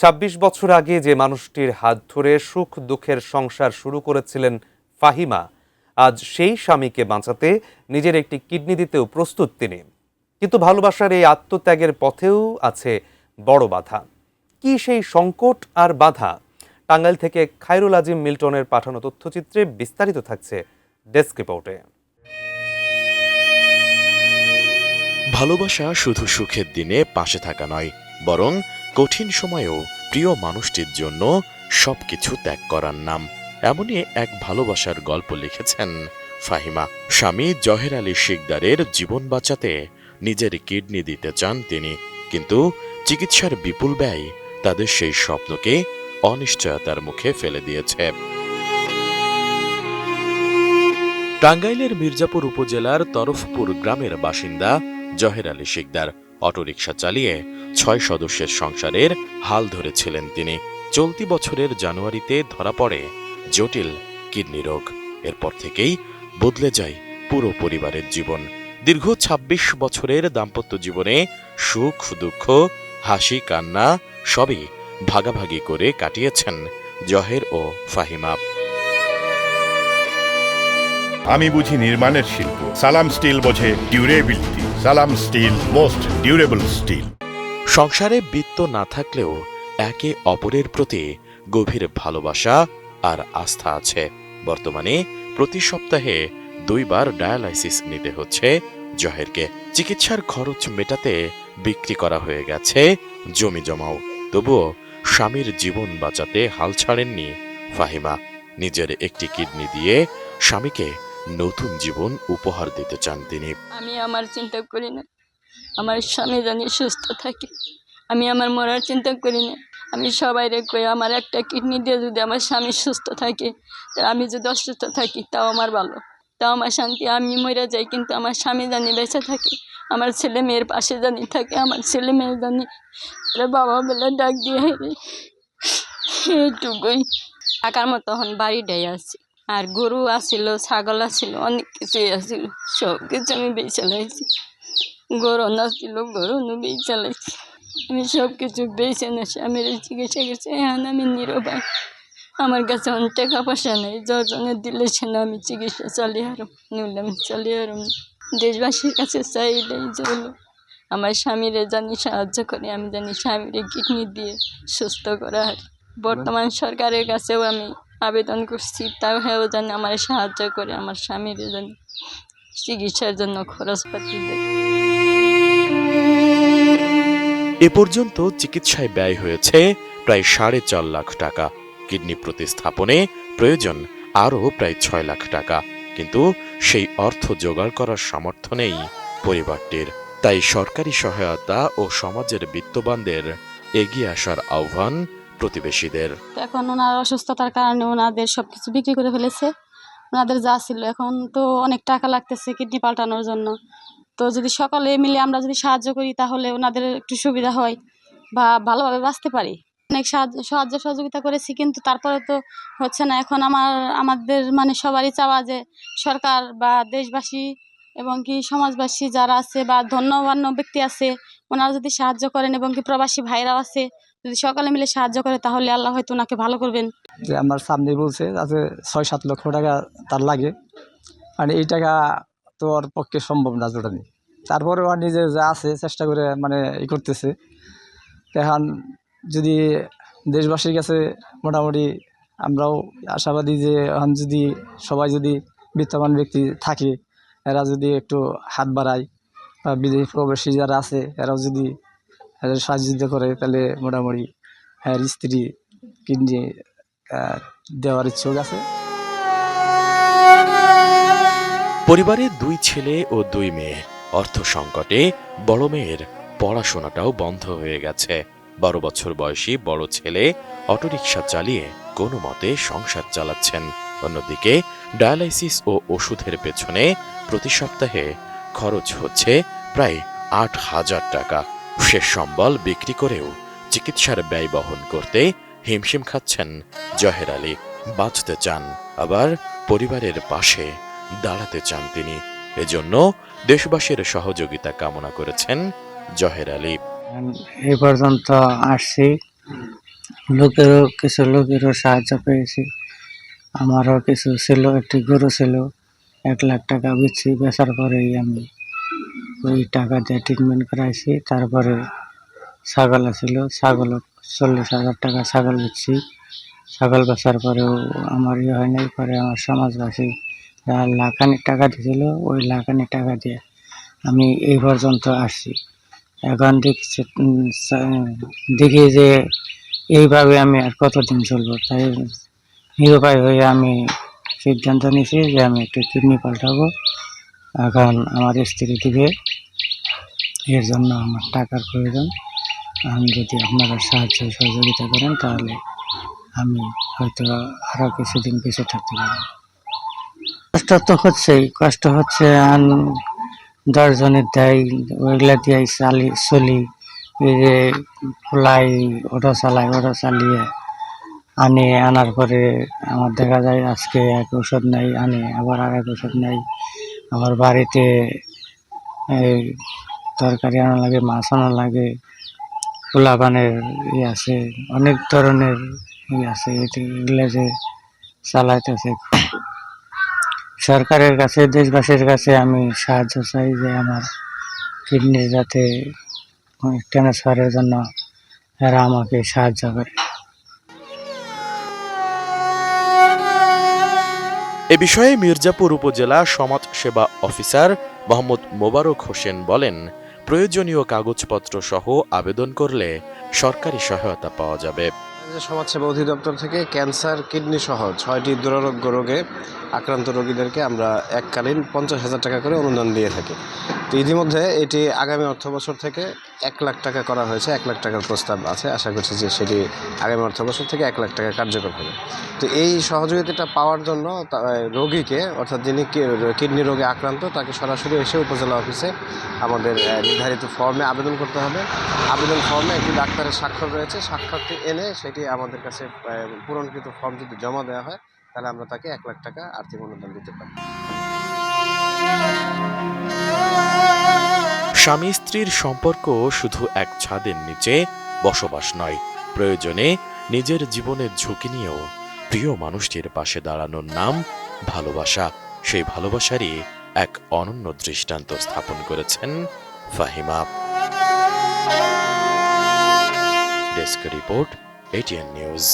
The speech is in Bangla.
২৬ বছর আগে যে মানুষটির হাত ধরে সুখ দুঃখের সংসার শুরু করেছিলেন ফাহিমা, আজ সেই স্বামীকে বাঁচাতে নিজের একটি কিডনি দিতেও প্রস্তুত তিনি। কিন্তু ভালোবাসার এই আত্মত্যাগের পথেও আছে বড় বাধা। কি সেই সংকট আর বাধা? টাঙ্গাইল থেকে খায়রুল আজিম মিল্টনের পাঠানো তথ্যচিত্রে বিস্তারিত থাকছে ডেস্ক রিপোর্টে। ভালোবাসা শুধু সুখের দিনে পাশে থাকা নয়, বরং কঠিন সময়েও প্রিয় মানুষটির জন্য সবকিছু ত্যাগ করার নাম। এমনই এক ভালোবাসার গল্প লিখেছেন ফাহিমা। স্বামী জহের আলী শিকদারের জীবন বাঁচাতে নিজের কিডনি দিতে চান তিনি, কিন্তু চিকিৎসার বিপুল ব্যয় তাদের সেই স্বপ্নকে অনিশ্চয়তার মুখে ফেলে দিয়েছে। টাঙ্গাইলের মির্জাপুর উপজেলার তরফপুর গ্রামের বাসিন্দা জহের আলী শিকদার অটোরিকশা চালিয়ে ৬ সদস্যের সংসারের হাল ধরেছিলেন তিনি। চলতি বছরের জানুয়ারিতে ধরা পড়ে জটিল কিডনি রোগ। এরপর থেকেই বদলে যায় পুরো পরিবারের জীবন। দীর্ঘ ২৬ বছরের দাম্পত্য জীবনে সুখ দুঃখ, হাসি কান্না সবই ভাগাভাগি করে কাটিয়েছেন জহের ও ফাহিমা। আমি বুঝি নির্মাণের শিল্প, সালাম স্টিল বোঝে ডিউরেবিলিটি। সালাম স্টিল, মোস্ট ডিউরেবল স্টিল। সংসারে বৃত্ত না থাকলেও একে অপরের প্রতি গভীর ভালোবাসা আর আস্থা আছে। বর্তমানে প্রতি সপ্তাহে 2 বার ডায়ালাইসিস নিতে হচ্ছে জহেরকে। চিকিৎসার খরচ মেটাতে বিক্রি করা হয়ে গেছে জমি জমাও। তবুও স্বামীর জীবন বাঁচাতে হাল ছাড়েননি ফাহিমা। নিজের একটি কিডনি দিয়ে স্বামীকে নতুন জীবন উপহার দিতে চান তিনি। আমি আমার চিন্তা করি না, আমার স্বামী জানি সুস্থ থাকে। আমি আমার মরার চিন্তা করি না। আমি সবাইরে কই আমার একটা কিডনি দিয়ে যদি আমার স্বামী সুস্থ থাকে, তা আমি যদি অসুস্থ থাকি তাও আমার ভালো, তাও আমার শান্তি। আমি মরে যাই কিন্তু আমার স্বামী জানি বেঁচে থাকে, আমার ছেলে মেয়ের পাশে জানি থাকে, আমার ছেলে মেয়ে জানি বাবা বলে ডাক দিয়ে এইটুকুই। টাকার মতো এখন বাড়িটাই আছে, আর গরু আসিল, ছাগল আসিল, অনেক কিছুই আসিল, সব কিছু আমি বেঁচে লাইছি। গরু নাছিল, গরু বেঁচে লাইছি আমি, সব কিছু বেঁচে না স্বামীর চিকিৎসা করছি। এখন আমি নিরুপায়, আমার কাছে অনেক টাকা পয়সা নেই, যজনে দিলে সে না আমি চিকিৎসা চালিয়ে আরো নিলাম, চালিয়ে আরো। দেশবাসীর কাছে চাইলেই যে হলো আমার স্বামীরে জানি সাহায্য করে, আমি জানি স্বামীরে কিডনি দিয়ে সুস্থ করা হয়। বর্তমান সরকারের কাছেও আমি আবেদন করছি, তাও হেও জানি আমার সাহায্য করে, আমার স্বামীর জানি চিকিৎসার জন্য খরচপাতি দেয়। এ পর্যন্ত চিকিৎসায় ব্যয় হয়েছে প্রায় 4.5 লাখ টাকা। কিডনি প্রতিস্থাপনে প্রয়োজন আরও প্রায় 6 লাখ টাকা, কিন্তু সেই অর্থ জোগাড় করার সামর্থ্য নেই পরিবারটির। তাই সরকারি সহায়তা ও সমাজের বিত্তবানদের এগিয়ে আসার আহ্বান প্রতিবেশীদের। এখন ওনার অসুস্থতার কারণে ওনাদের সবকিছু বিক্রি করে ফেলেছে। ওনাদের যা ছিল, এখন তো অনেক টাকা লাগতেছে কিডনি পাল্টানোর জন্য। তো যদি সকলে মিলে আমরা যদি সাহায্য করি তাহলে ওনাদের একটু সুবিধা হয় বা ভালোভাবে বাঁচতে পারি। অনেক সাহায্য সহযোগিতা করেছি, কিন্তু তারপরে তো হচ্ছে না। এখন আমাদের মানে সবারই চাওয়া যে সরকার বা দেশবাসী এবং কি সমাজবাসী যারা আছে বা ধন্যবান্য ব্যক্তি আছে, ওনারা যদি সাহায্য করেন এবং কি প্রবাসী ভাইরাও আছে, যদি সকলে মিলে সাহায্য করে তাহলে আল্লাহ হয়তো ওনাকে ভালো করবেন। যে আমার সামনে বলছে যে 6-7 লক্ষ টাকা তার লাগে, মানে এই টাকা তো ওর পক্ষে সম্ভব না জোটানি। তারপরে ওর নিজে যা আছে চেষ্টা করে মানে করতেছে। এখন যদি দেশবাসীর কাছে মোটামুটি আমরাও আশাবাদী যে এখন যদি সবাই যদি বিত্তবান ব্যক্তি থাকে, এরা যদি একটু হাত বাড়ায় বা বিদেশি প্রবাসী যারা আছে এরাও যদি সাহায্য করে, তাহলে মোটামুটি স্ত্রী কিডনি দেওয়ার ইচ্ছুক আছে। পরিবারের 2 ছেলে ও 2 মেয়ে। অর্থ সংকটে বড় মেয়ের পড়াশোনাটাও বন্ধ হয়ে গেছে। 12 বছর বয়সী বড় ছেলে অটোরিকশা চালিয়ে কোনো মতে সংসার চালাচ্ছেন। অন্যদিকে ডায়ালাইসিস ও ওষুধের পেছনে প্রতি সপ্তাহে খরচ হচ্ছে প্রায় 8,000 টাকা। শেষ সম্বল বিক্রি করেও চিকিৎসার ব্যয় বহন করতে হিমশিম খাচ্ছেন জহের আলী। বাঁচতে চান, আবার পরিবারের পাশে দাঁড়াতে চান তিনি। এজন্য দেশবাসীর সহযোগিতা কামনা করেছেন জহের আলী। এ পর্যন্ত আসছি, লোকেরও সাহায্য পেয়েছি। আমারও কিছু ছিল, একটি গরু ছিল, 1 লাখ টাকা বেচার পরেই আমি ওই টাকা দিয়ে ট্রিটমেন্ট করাইছি। তারপরে ছাগল ছিল, ছাগলও 40,000 টাকা ছাগল বেচছি। ছাগল বেচার পরেও আমার হয় নাই, পরে আমার সমাজবাসী লাখানিক টাকা দিয়েছিল, ওই লাখানিক টাকা দিয়ে আমি এই পর্যন্ত আসছি। এখন দেখি যে এইভাবে আমি আর কতদিন চলবো, তাই নিরুপায় হয়ে আমি সিদ্ধান্ত নিয়েছি যে আমি একটু কিডনি পাল্টাবো। এখন আমার স্ত্রী দিবে, এর জন্য আমার টাকার প্রয়োজন। আমি যদি আপনারা সাহায্য সহযোগিতা করেন তাহলে আমি হয়তো আরও কিছুদিন বেঁচে থাকতে পারবো। কষ্ট তো হচ্ছেই, কষ্ট হচ্ছে। 10 জনের দেয়, ওইগুলা দিয়ে চলি। এই যে খোলাই অটো চালিয়ে আনার পরে আমার দেখা যায় আজকে এক ওষুধ নেই, আবার আর এক ওষুধ নেই। আবার বাড়িতে এই তরকারি আনা লাগে, মাছ আনা লাগে, পোলাপানের আছে, অনেক ধরনের আছে। এগুলো যে চালাইতেছে, সরকারের কাছে, দেশবাসীর কাছে আমি সাহায্য চাই যে আমার কিডনির যাতে ট্রান্সফারের জন্য এরা আমাকে সাহায্য করে। এ বিষয়ে মির্জাপুর উপজেলা সমাজ সেবা অফিসার মোহাম্মদ মোবারক হোসেন বলেন, প্রয়োজনীয় কাগজপত্র সহ আবেদন করলে সরকারি সহায়তা পাওয়া যাবে। সমাজসেবা অধিদপ্তর থেকে ক্যান্সার, কিডনি সহ 6টি দুরারোগ্য রোগে আক্রান্ত রোগীদেরকে আমরা এককালীন 50,000 টাকা করে অনুদান দিয়ে থাকি। তো ইতিমধ্যে এটি আগামী অর্থবছর থেকে 1 লাখ টাকা করা হয়েছে। 1 লাখ টাকার প্রস্তাব আছে, আশা করছি যে সেটি আগামী অর্থবছর থেকে 1 লাখ টাকা কার্যকর হবে। তো এই সহযোগিতাটা পাওয়ার জন্য রোগীকে, অর্থাৎ যিনি কিডনি রোগে আক্রান্ত, তাকে সরাসরি এসে উপজেলা অফিসে আমাদের নির্ধারিত ফর্মে আবেদন করতে হবে। আবেদন ফর্মে একটি ডাক্তারের স্বাক্ষর রয়েছে, স্বাক্ষরটি এনে সেটি আমাদের কাছে পূরণকৃত ফর্ম যদি জমা দেওয়া হয় তাহলে আমরা তাকে 1 লাখ টাকা আর্থিক অনুদান দিতে পারি। স্বামী স্ত্রীর সম্পর্ক শুধু এক ছাদের নিচে বসবাস নয়, প্রয়োজনে নিজের জীবনের ঝুঁকি নিয়েও প্রিয় মানুষটির পাশে দাঁড়ানোর নাম ভালোবাসা। সেই ভালোবাসারই এক অনন্য দৃষ্টান্ত স্থাপন করেছেন Fahima. Desk report, ATN news.